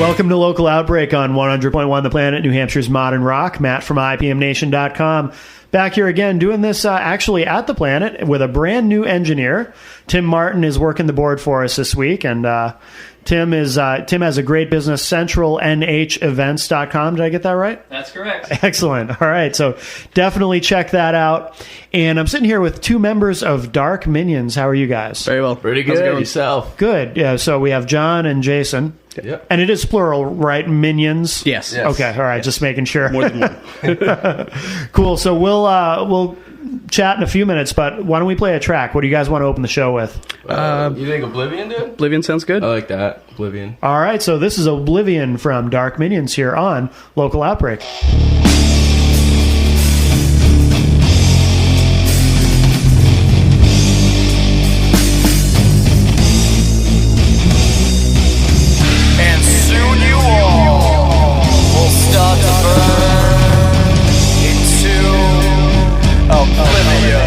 Welcome to Local Outbreak on 100.1 The Planet, New Hampshire's Modern Rock. Matt from IPMNation.com. Back here again, doing this actually at The Planet with a brand new engineer. Tim Martin is working the board for us this week, and Tim has a great business, centralnhevents.com. Did I get that right? That's correct. Excellent. All right, so definitely check that out. And I'm sitting here with two members of Dark Minions. How are you guys? Very well. Pretty good. Yourself? Good. Yeah, so we have John and Jason. Yep. And it is plural, right? Minions? Yes. Okay, all right, Yes. Just making sure. More than one. Cool. So we'll chat in a few minutes, but why don't we play a track? What do you guys want to open the show with? You think Oblivion, dude? Oblivion sounds good. I like that. Oblivion. All right, so this is Oblivion from Dark Minions here on Local Outbreak. And soon you all will start to burn into oblivion.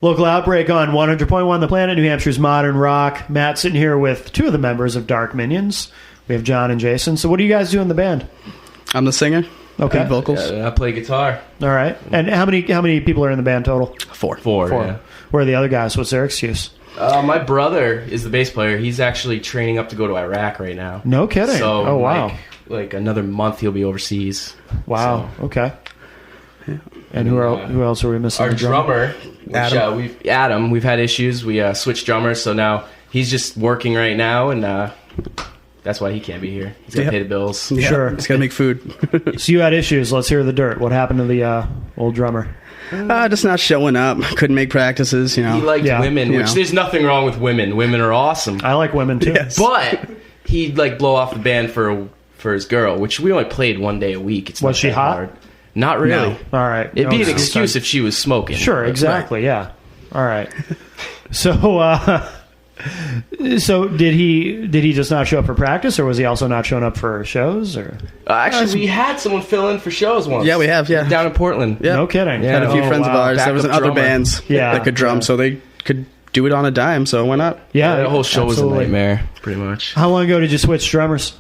Local Outbreak on 100.1 The Planet, New Hampshire's Modern Rock. Matt sitting here with two of the members of Dark Minions. We have John and Jason. So what do you guys do in the band? I'm the singer. Okay. Lead vocals. Yeah, I play guitar. All right. And how many people are in the band total? Four. Four. Four. Yeah. Where are the other guys? What's their excuse? My brother is the bass player. He's actually training up to go to Iraq right now. No kidding. So, oh, wow. Like another month he'll be overseas. Wow. So. Okay. And who else are we missing? Our drummer, Adam. We've had issues. We switched drummers, so now he's just working right now, and that's why he can't be here. He's got to pay the bills. Yeah, Sure. He's got to make food. So you had issues. Let's hear the dirt. What happened to the old drummer? Just not showing up. Couldn't make practices, He liked women, You which know. there's nothing wrong with women. Women are awesome. I like women too. Yes. But he'd blow off the band for his girl, which we only played one day a week. It's Was not she that hot? hard. Not really. No. All right. It'd be No, an excuse if she was smoking. Sure, exactly. Yeah. All right. So, so did he just not show up for practice, or was he also not showing up for shows? Or Actually, we had someone fill in for shows once. Yeah, we have, yeah. Down in Portland. Yeah. no kidding. Yeah. Had a few Oh, friends of wow. ours. There was Backup other drummer. bands Yeah. that could drum, so they could do it on a dime, so why not? Yeah, The whole show absolutely. was a nightmare, pretty much. How long ago did you switch drummers?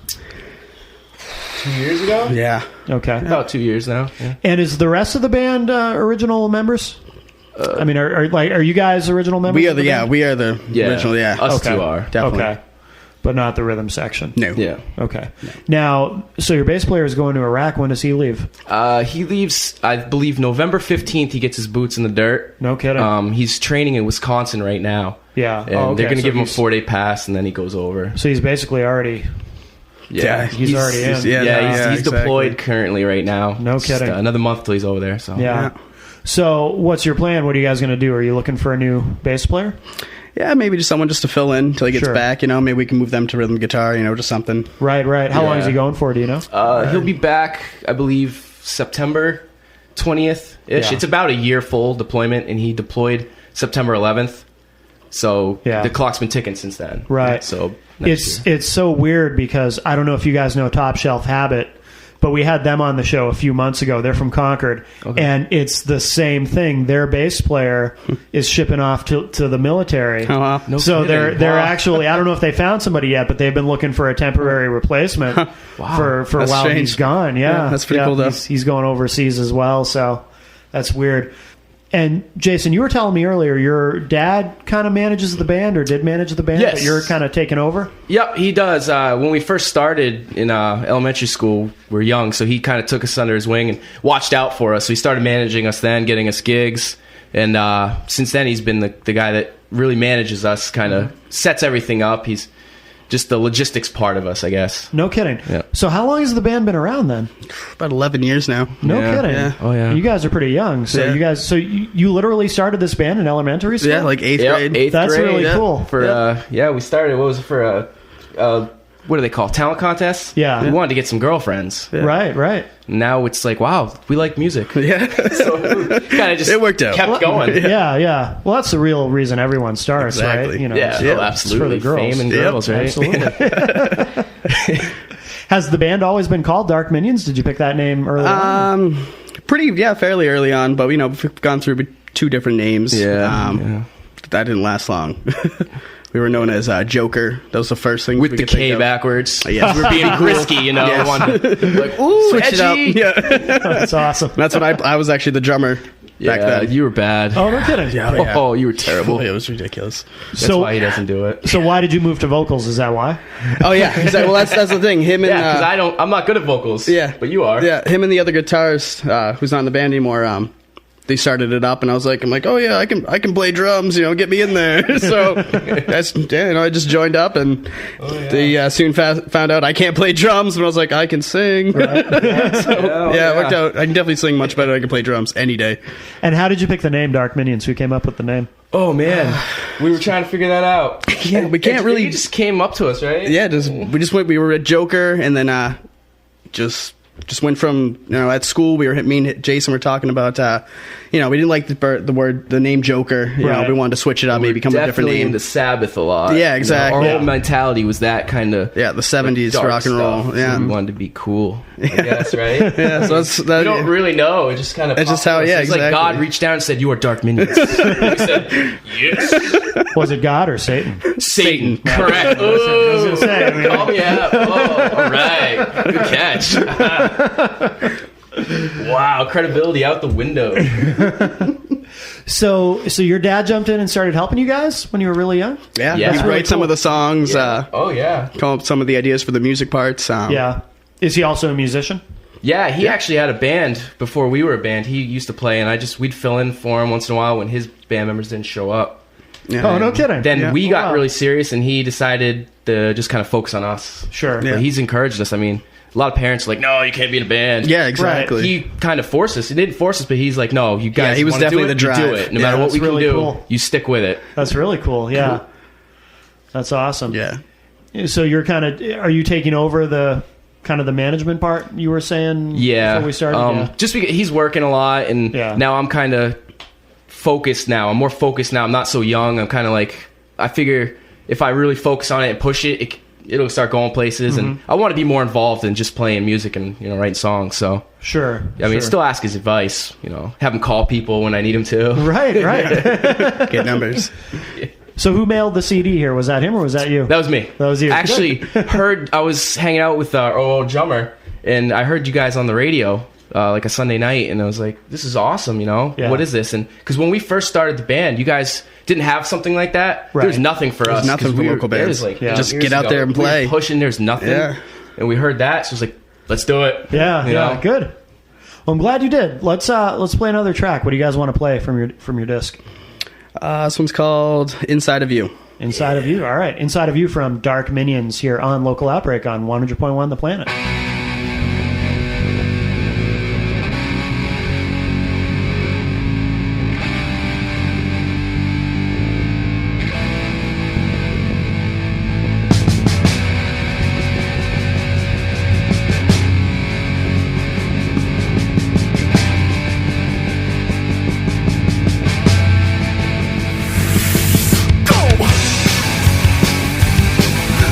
2 years ago? Yeah. Okay. About 2 years now. Yeah. And is the rest of the band original members? I mean, are you guys original members? We are of the band? we are the original, yeah. Us Okay. two are. Definitely. Okay, but not the rhythm section. No. Yeah. Okay. Now, so your bass player is going to Iraq. When does he leave? He leaves, I believe, November 15th. He gets his boots in the dirt. No kidding. He's training in Wisconsin right now. Yeah. And Oh, okay. they're going to So give him a he's- 4-day pass, and then he goes over. So he's basically already. Yeah, He's already in. He's exactly. deployed currently right now. No Just, kidding. another month till he's over there. So Yeah. So what's your plan? What are you guys going to do? Are you looking for a new bass player? Yeah, maybe just someone just to fill in till he gets Sure. back, maybe we can move them to rhythm guitar, just something. Right. How long Yeah. is he going for? Do you know? He'll be back, I believe, September 20th ish. Yeah. It's about a year full deployment, and he deployed September 11th. So Yeah. the clock's been ticking since then. Right. So next year. It's so weird because I don't know if you guys know Top Shelf Habit, but we had them on the show a few months ago. They're from Concord, and it's the same thing. Their bass player is shipping off to the military. Oh, wow. No So kidding. they're Wow. actually, I don't know if they found somebody yet, but they've been looking for a temporary replacement for That's while strange. he's gone. Yeah, that's pretty cool, though. He's going overseas as well, so that's weird. And Jason, you were telling me earlier your dad kind of manages the band, or did manage the band, Yes. but you're kind of taking over. Yep, he does. When we first started in elementary school, we were young, so he kind of took us under his wing and watched out for us. So he started managing us then, getting us gigs. And since then, he's been the guy that really manages us, kind of sets everything up. He's just the logistics part of us, I guess. No kidding. Yeah. So how long has the band been around then? About 11 years now. No Yeah. kidding. Yeah. Oh, yeah. You guys are pretty young. So Yeah. you literally started this band in elementary school? Yeah, like 8th Yep, grade. 8th That's grade. really yeah. cool. For we started. What was it for? What do they call talent contests? Yeah. we wanted to get some girlfriends. Right. Now it's like, wow, we like music. Yeah. So kind of just It worked out. Kept going. Yeah. Well, that's the real reason everyone starts, Exactly. right? Yeah, it's- oh, it's absolutely. for the girls. Fame and Yep, girls, right? Absolutely. Has the band always been called Dark Minions? Did you pick that name early on? Fairly early on, but we've gone through 2 different names. Yeah. That didn't last long. We were known as Joker. That was the first thing With we the could think K of. backwards. Yeah. We were being risky, you know. Yes. Wanted to, like, ooh, Switch it up. edgy. Yeah. That's awesome. That's what I was actually the drummer back then. You were bad. Oh, no kidding. Oh, you were terrible. It was ridiculous. That's why he doesn't do it. So why did you move to vocals? Is that why? Oh yeah, exactly. Well, that's the thing. Him and Yeah, because I'm not good at vocals. yeah, but you are. Yeah, him and the other guitarist who's not in the band anymore. They started it up, and I'm like, oh yeah, I can play drums. Get me in there. So I just joined up, and they soon found out I can't play drums, and I was like, I can sing. Right. It worked out. I can definitely sing much better than I can play drums any day. And how did you pick the name Dark Minions? Who came up with the name? Oh man, we were trying to figure that out. Yeah, we can't really. It just came up to us, right? Yeah, we just went. We were at Joker, and then just just went from, at school, me and Jason were talking about, we didn't like the name Joker. Right. We wanted to switch it up, maybe become a different Definitely name. into Sabbath a lot. Yeah, exactly. Our whole mentality was that kind of Yeah, the 70s dark rock and roll. stuff. Yeah. So we wanted to be cool, I guess, right? Yeah, so that's that. We don't really know. It just kind of. It's just how- yeah, It's like exactly. God reached down and said, "You are dark minions." We said, "Yes." Was it God or Satan? Satan, correct. I was gonna say, I mean- Call me out. Oh, all right. Good catch. Wow, credibility out the window. So your dad jumped in and started helping you guys when you were really young? Yeah, Yeah. we That's write really some cool. of the songs, Oh yeah. come up with some of the ideas for the music parts. Yeah. Is he also a musician? Yeah, he actually had a band before we were a band. He used to play, and we'd fill in for him once in a while when his band members didn't show up. Yeah. Oh, no kidding. Then Yeah. we got Wow. really serious, and he decided to just kind of focus on us. Sure. Yeah. But he's encouraged us. I mean, a lot of parents are like, "No, you can't be in a band." Yeah, exactly. He kind of forced us. He didn't force us, but he's like, "No, you guys." he was wanna do definitely it, the you do drive. it. No Yeah, matter what that's we can really do, cool. you stick with it. That's really cool. Yeah. That's awesome. Yeah. So you're are you taking over the kind of the management part you were saying Yeah. before we started? Yeah. Just because he's working a lot, and Yeah. now I'm kind of focused now. I'm more focused now. I'm not so young. I'm kind of like, I figure if I really focus on it and push it, it'll start going places. And I want to be more involved than just playing music and writing songs. So Sure. I mean, sure. still ask his advice. Have him call people when I need him to. Right, right. Get numbers. So who mailed the CD here? Was that him or was that you? That was me. That was you. Actually, I was hanging out with our old drummer, and I heard you guys on the radio like a Sunday night, and I was like, "This is awesome!" Yeah. What is this? And because when we first started the band, you guys didn't have something like that. Right. There was nothing for us. nothing 'cause for we local it was bands. like Yeah. Just years get out ago. there and We were play. pushing. There's nothing. Yeah. And we heard that, so it was like, "Let's do it." Yeah, You yeah, know? good. Well, I'm glad you did. Let's play another track. What do you guys want to play from your disc? This one's called Inside of You. Inside of You. All right, Inside of You from Dark Minions here on Local Outbreak on 100.1 The Planet.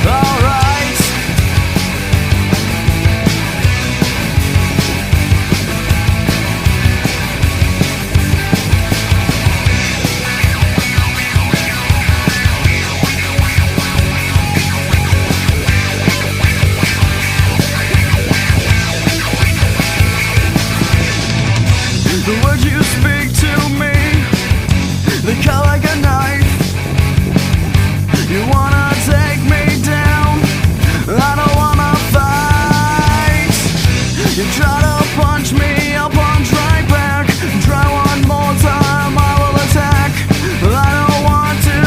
Alright. The words you speak to me, they cut like a knife. You wanna take me down, I don't wanna fight. You try to punch me, I'll punch right back. Try one more time, I will attack. I don't want to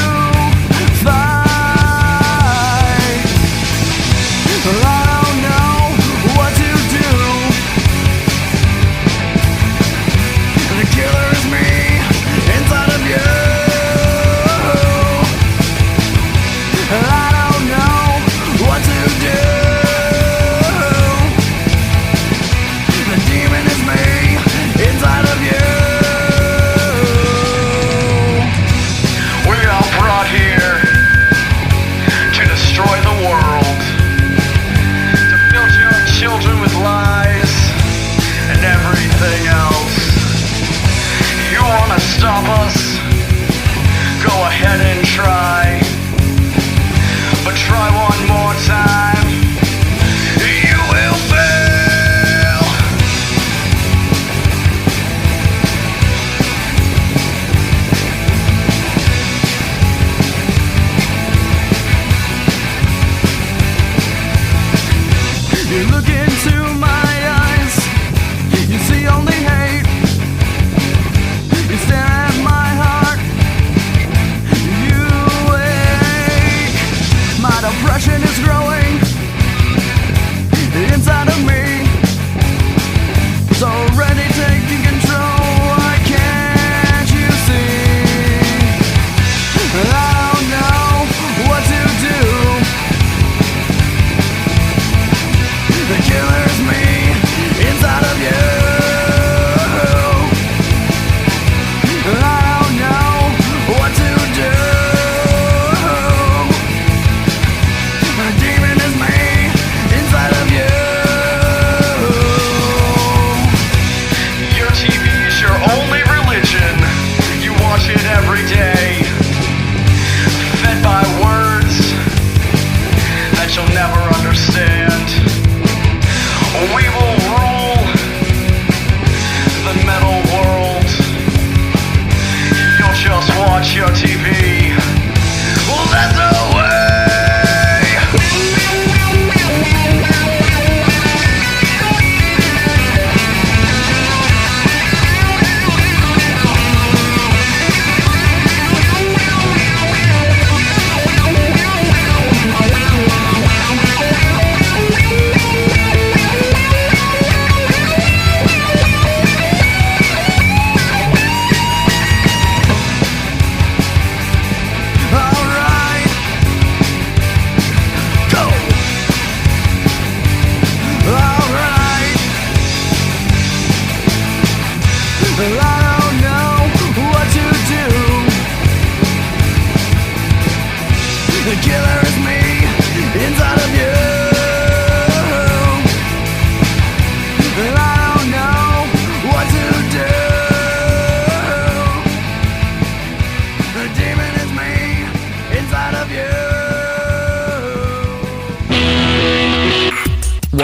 fight. I don't know what to do. The killer is me, inside of you. I don't know what to do. The demon is me,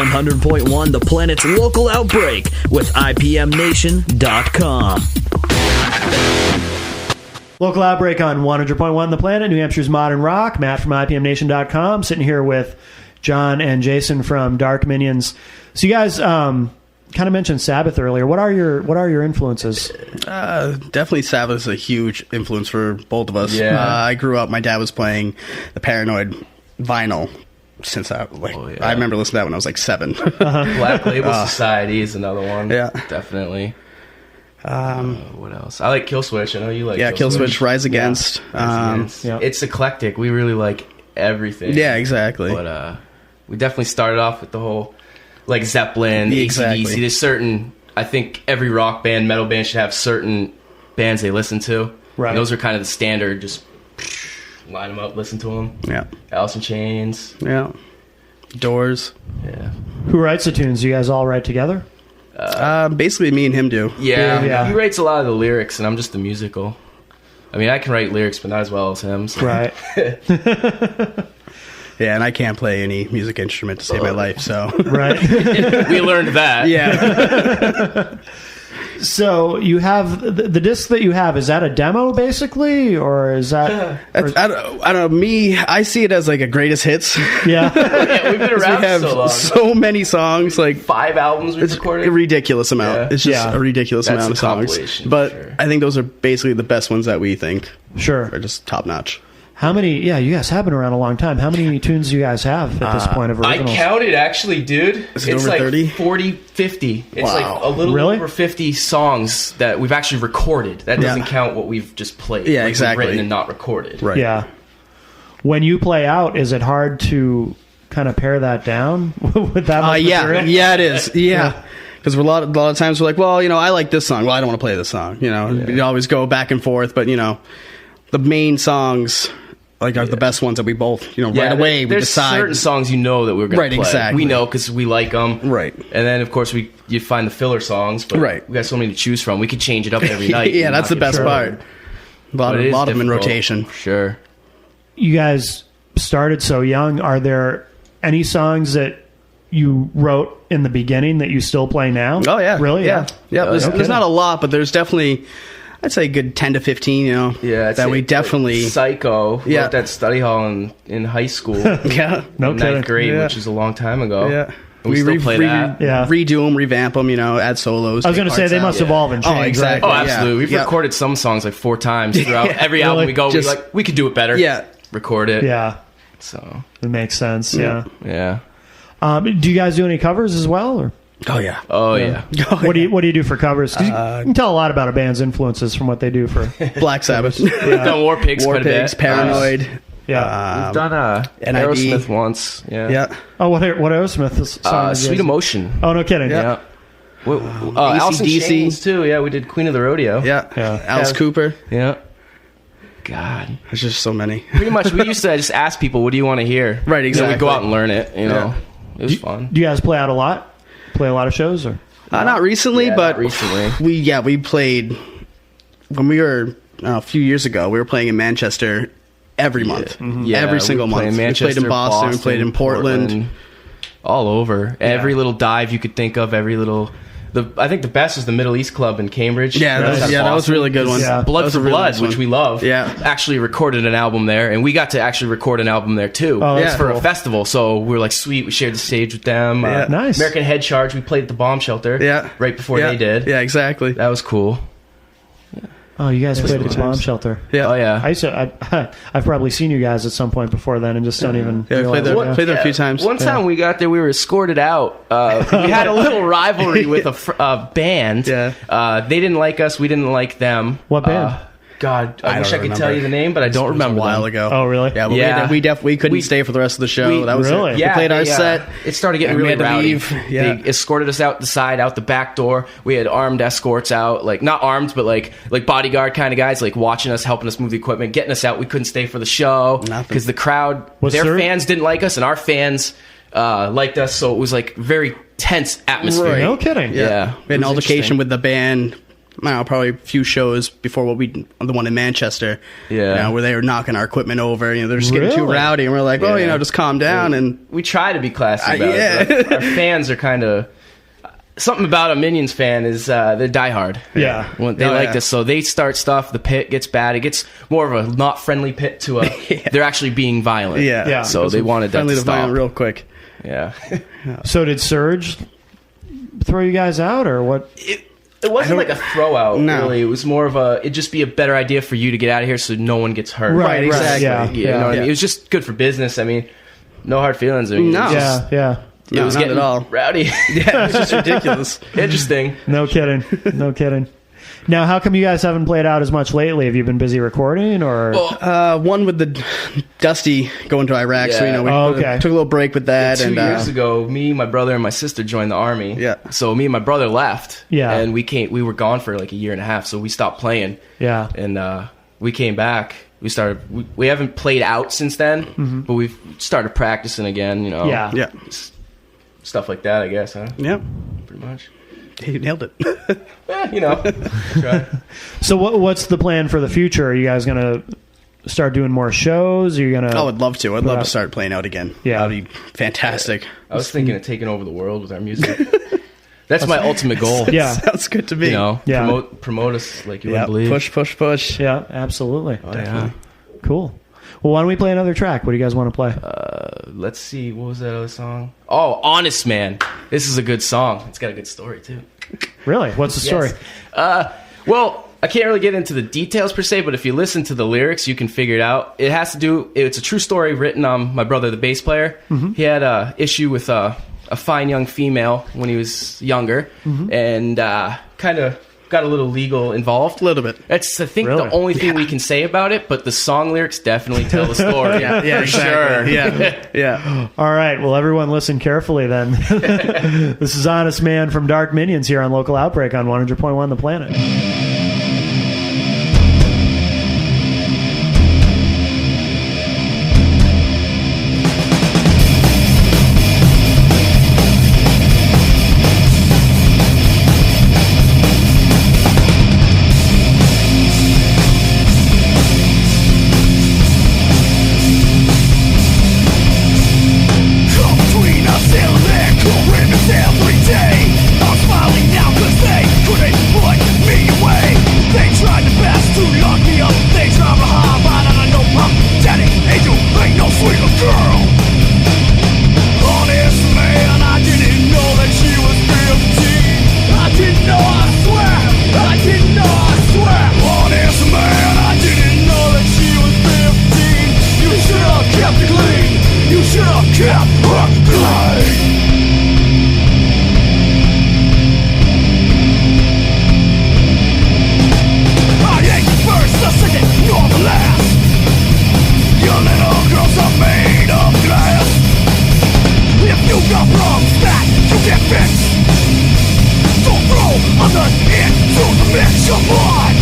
100.1 The Planet's local outbreak with IPMNation.com. Local Outbreak on 100.1 The Planet, New Hampshire's modern rock. Matt from IPMNation.com, sitting here with John and Jason from Dark Minions. So you guys kind of mentioned Sabbath earlier. What are your influences? Definitely Sabbath is a huge influence for both of us. Yeah. I grew up, my dad was playing the Paranoid vinyl since I remember listening to that when I was like 7. Black Label Society is another one. Yeah. Definitely. What else? I like Killswitch. I know you like Killswitch, Rise Against. Yeah. It's eclectic. We really like everything. Yeah, exactly. But we definitely started off with the whole like Zeppelin, Exactly. AC/DC. There's certain, I think every rock band, metal band should have certain bands they listen to. Right. And those are kind of the standard. Just line them up, listen to them. Yeah. Alice in Chains. Yeah. Doors. Yeah. Who writes the tunes? You guys all write together? Basically, me and him do. Yeah. He writes a lot of the lyrics, and I'm just the musical. I mean, I can write lyrics, but not as well as him. So. Right. Yeah, and I can't play any music instrument to save my life, so. Right. We learned that. Yeah. So you have the disc that you have. Is that a demo basically, or is that? I don't know. Me, I see it as like a greatest hits. Yeah. Yeah, we've been We around have so long. so many songs, like 5 albums we've it's recorded. a ridiculous amount. Yeah. It's just Yeah. a ridiculous That's amount a of songs. compilation, But sure. I think those are basically the best ones that we think Sure. are just top notch. How many? Yeah, you guys have been around a long time. How many tunes do you guys have at this point of I originals? counted actually, dude. Is it it's over like 30? 40, 50. It's Wow. like a little Really? over 50 songs that we've actually recorded. That doesn't Yeah. count what we've just played. Yeah, Like, we've exactly. written and not recorded. Right. Yeah. When you play out, is it hard to kind of pare that down with that much material? Yeah, it is. Yeah. Because a lot of times we're like, well, I like this song. Well, I don't want to play this song. We always go back and forth, but the main songs are the best ones that we both, right away we there's decide. certain songs that we're going to Right, play. exactly. We know because we like them. Right. And then, of course, you find the filler songs. But Right. we got so many to choose from. We could change it up every night. Yeah, and that's not the get best bored. part. A lot But it is of them in difficult, rotation. for Sure. You guys started so young. Are there any songs that you wrote in the beginning that you still play now? Oh, yeah. Really? Yeah. There's Okay. not a lot, but there's definitely, I'd say a good 10 to 15, Yeah, I'd that say, we definitely... Psycho. Yeah. Wrote that study hall in high school. Yeah. No in kidding. ninth grade, Yeah. which is a long time ago. Yeah. And we still play that. Yeah. redo them, revamp them, add solos. I was going to say they must evolve and change. Oh, exactly. Oh, Right? absolutely. We've Yeah. recorded some songs like 4 times throughout Yeah. every album Really? we go. Just- we could do it better. Yeah. Record it. Yeah. So, It makes sense. Yeah. yeah. Do you guys do any covers as well? Or Oh, yeah. Oh, yeah. what do you do for covers? 'Cause you can tell a lot about a band's influences from what they do for. Black Sabbath. We've done War Pigs War quite a Pigs, bit. Paranoid. Yeah. We've done NIB. Aerosmith once. Yeah. Yeah. Oh, what Aerosmith song? did you Sweet guys- Emotion. Oh, no kidding. Yeah. Alice in AC/DC. Chains, too. Yeah, we did Queen of the Rodeo. Yeah. Yeah. Alice Yeah. Cooper. Yeah. God. There's just so many. Pretty much, we used to just ask people, what do you want to hear? Right, And then exactly. we'd go out and learn it, It was fun. Do you guys play out a lot? Play a lot of shows, or Not recently, Yeah, but not recently. we played when we were a few years ago. We were playing in Manchester every month, Yeah, every single we played month. in We played in Boston, we played in Portland. all over. Every little dive you could think of, every little. I think the best was the Middle East Club in Cambridge. Yeah, Right outside that was a Boston. really good one. Yeah. That Blood was for a really Blood, nice which one. we love. Yeah. Actually recorded an album there, and we got to actually record an album there too. Oh, that's for cool. a festival. So we were like, sweet. We shared the stage with them. Yeah. Nice. American Head Charge. We played at the Bomb Shelter. Yeah, right before Yeah. they did. Yeah, exactly. That was cool. oh, you guys played at the good bomb times. shelter. Yeah, Oh yeah. I used to. I've probably seen you guys at some point before then, and just don't even. Yeah, we played realize there, it. played there a few times. One time we got there, we were escorted out. We had a little rivalry with a band. Yeah. They didn't like us. We didn't like them. What band? God, I wish I don't could tell remember. you the name, but I don't It was remember. a while them. ago. Oh, really? Yeah, but Yeah. we couldn't We- stay for the rest of the show. we- That was Really? it. Yeah, we played our they, set. It started getting and we really had to rowdy. leave. Yeah. They escorted us out the side, out the back door. We had armed escorts out, like not armed, but like bodyguard kind of guys, like watching us, helping us move the equipment, getting us out. We couldn't stay for the show Nothing. because the crowd, Was their there- fans didn't like us, and our fans liked us. So it was like very tense atmosphere. Right. No kidding. Yeah. We had an It was altercation interesting. with the band I don't know, probably a few shows before the one in Manchester. Yeah. You know, where they were knocking our equipment over. You know, they're just getting too Really? rowdy, and we're like, well, Yeah. you know, just calm down. And We try to be classy about yeah. it. But our fans are kind of... Something about a Minions fan is they're diehard. Yeah. When they Oh, like yeah. this, so they start stuff. The pit gets bad. It gets more of a not friendly pit to a. They're actually being violent. yeah. Yeah. So they wanted that friendly to to violent stop. real quick. Yeah. So did Surge throw you guys out, or what? It wasn't like a throw out. No. Really, it was more of a. It'd just be a better idea for you to get out of here so no one gets hurt. Right, exactly. Yeah, You know what I mean? Yeah. It was just good for business. I mean, no hard feelings. I mean, No. it was just- Yeah. It No, was not getting at all. rowdy. Yeah, it's just ridiculous. Interesting. No kidding. No kidding. Now, how come you guys haven't played out as much lately? Have you been busy recording, or? One with the Dusty going to Iraq, so you know we Oh, okay. took a little break with that. 2 and years ago, me, my brother, and my sister joined the army. Yeah. So me and my brother left. Yeah. And we were gone for like a year and a half, so we stopped playing. Yeah. And we came back. We haven't played out since then, but we've started practicing again. You know. Yeah. Yeah, Stuff like that, I guess, huh? yeah, Pretty much. you nailed it. You know. Try. So what's the plan for the future? Are you guys gonna start doing more shows? Are you gonna? I would love to. I'd love Right. to start playing out again. Yeah. That'd be fantastic. I was thinking of taking over the world with our music. That's my ultimate goal. Yeah. Sounds good to me. You know, Yeah. promote us like you Yeah, wouldn't believe. push. Yeah, absolutely. Oh, yeah. Cool. Well, why don't we play another track? What do you guys want to play? Let's see. What was that other song? Oh, Honest Man. This is a good song. It's got a good story, too. Really? What's the story? Yes. Well, I can't really get into the details per se, but if you listen to the lyrics, you can figure it out. It's a true story written on my brother, the bass player. He had a issue with a fine young female when he was younger, and kind of got a little legal involved. A little bit. That's, I think, Really? the only thing we can say about it, but the song lyrics definitely tell the story. Yeah, for exactly. sure. Yeah. All right. Well, everyone listen carefully then. This is Honest Man from Dark Minions here on Local Outbreak on 100.1 The Planet. Come between us and their coordinates every day. I'm smiling now 'cause they couldn't put me away. They tried their best to lock me up. They tried to hide, but I know I'm daddy. Angel ain't no sweeter girl. Honest man, I didn't know that she was 15. I didn't know, I swear. I didn't know, I swear. Honest man, I didn't know that she was 15. You should have kept it clean. You should have kept her clean. I ain't the first, the second, nor the last. Your little girls are made of glass. If you got problems that you can fix, don't throw others into the mix. Come on.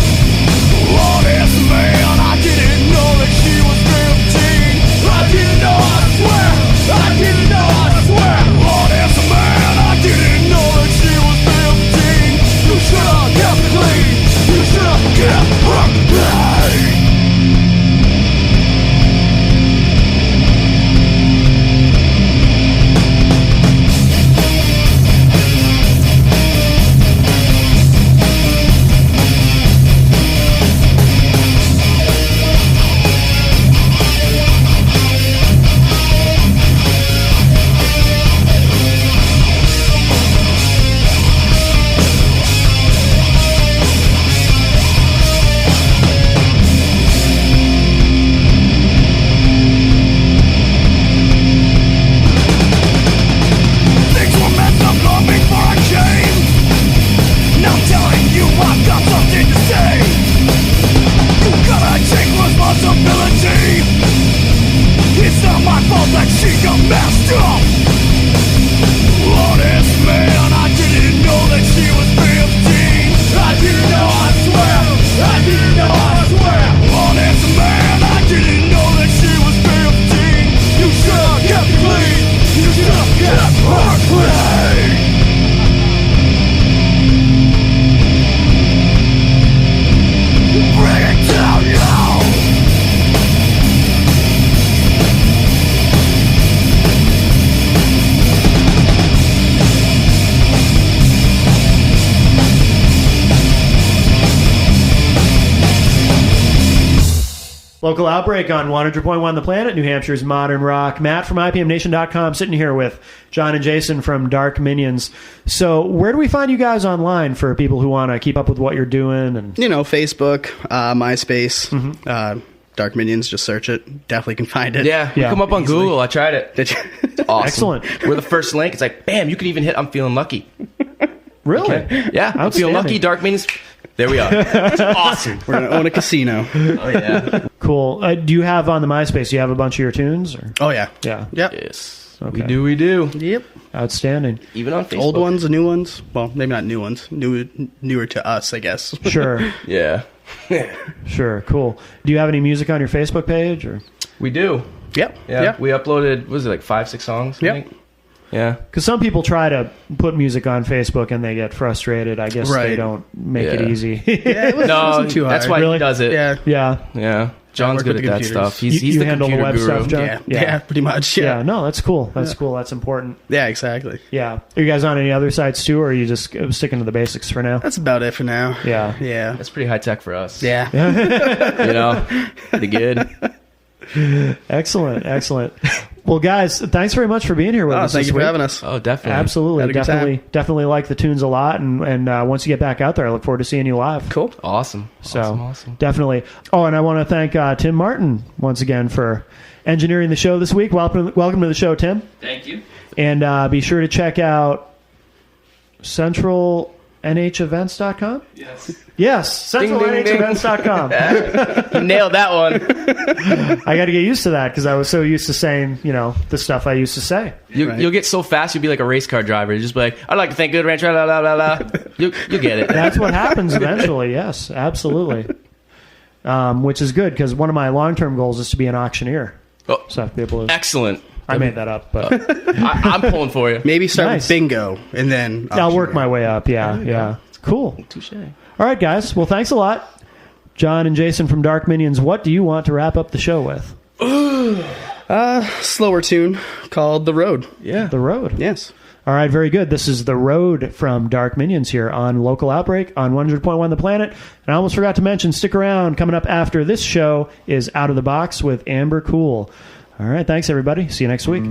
Honest man, I didn't know that she was 15. I didn't know, I swear. I didn't know, I swear. Honest man, I didn't know that she was 15. You should have kept it clean. You should have kept her clean. Local Outbreak on 100.1 The Planet, New Hampshire's modern rock. Matt from IPMNation.com sitting here with John and Jason from Dark Minions. So where do we find you guys online for people who want to keep up with what you're doing? And Facebook, MySpace, Dark Minions, just search it. Definitely can find it. Yeah, we come up on Easily. Google. I tried it. Did you? It's awesome. Excellent. We're the first link. It's like, bam, you can even hit I'm feeling lucky. Really? Yeah, I'm feeling lucky. Dark Minions. There we are. It's awesome. We're going to own a casino. Oh, yeah. Cool. Do you have on the MySpace, do you have a bunch of your tunes? Or? Oh, yeah. Yeah. Yep. Yes. Okay. We do. Yep. Outstanding. Even on Facebook. Old ones, the new ones. Well, maybe not new ones. Newer to us, I guess. Sure. Yeah. Sure. Cool. Do you have any music on your Facebook page? Or? We do. Yep. Yeah. We uploaded, what was it, like 5-6 songs? I Yep. think? Yeah. Because some people try to put music on Facebook and they get frustrated. I guess they Right. don't make it Yeah. easy. Yeah, it No, wasn't too hard. that's why Really? he does it. Yeah. Yeah. Yeah. John's work good with at the that computers. stuff. He's You the handle the computer web guru. stuff, John? Yeah, pretty much. Yeah. Yeah. No, that's cool. That's cool. That's important. Yeah, exactly. Yeah. Are you guys on any other sites too, or are you just sticking to the basics for now? That's about it for now. Yeah. Yeah. That's pretty high tech for us. Yeah. You know? Pretty good. Excellent. Excellent. Well, guys, thanks very much for being here with us. Thank this you for week. having us. Oh, definitely. Absolutely. Had a good time. Definitely like the tunes a lot. And once you get back out there, I look forward to seeing you live. Cool. Awesome. So Awesome. definitely. Oh, and I want to thank Tim Martin once again for engineering the show this week. Welcome to the show, Tim. Thank you. And be sure to check out centralnhevents.com. Yes, Ding, ding, ding. centralnhevents.com. You nailed that one. I got to get used to that because I was so used to saying, the stuff I used to say. You'll get so fast, you'll be like a race car driver. You'll just be like, I'd like to thank Good Ranch, la, la, la, la. You'll get it. That's what happens eventually. Yes, absolutely. Which is good because one of my long-term goals is to be an auctioneer. Oh, So I have to be able to. excellent. I made that up, but I'm pulling for you. Maybe start Nice. with bingo and then I'll work my way up. Yeah. Cool. Touche. All right, guys. Well, thanks a lot. John and Jason from Dark Minions, what do you want to wrap up the show with? slower tune called The Road. Yeah. The Road. Yes. All right, very good. This is The Road from Dark Minions here on Local Outbreak on 100.1 The Planet. And I almost forgot to mention, stick around. Coming up after this show is Out of the Box with Amber Cool. All right, thanks, everybody. See you next week.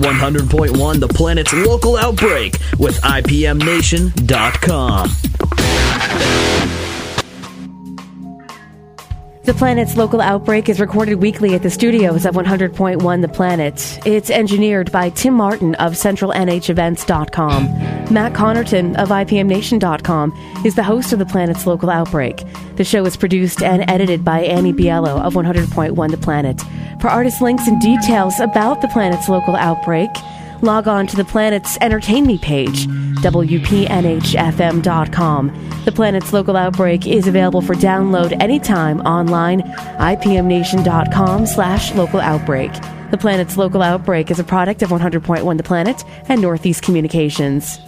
100.1 The Planet's local outbreak with IPMNation.com. The Planet's local outbreak is recorded weekly at the studios of 100.1 The Planet. It's engineered by Tim Martin of CentralNHEvents.com. Matt Connerton of IPMNation.com is the host of The Planet's local outbreak. The show is produced and edited by Annie Biello of 100.1 The Planet. For artist links and details about The Planet's local outbreak, log on to The Planet's Entertain Me page, WPNHFM.com. The Planet's local outbreak is available for download anytime online, IPMNation.com/local outbreak. The Planet's local outbreak is a product of 100.1 The Planet and Northeast Communications.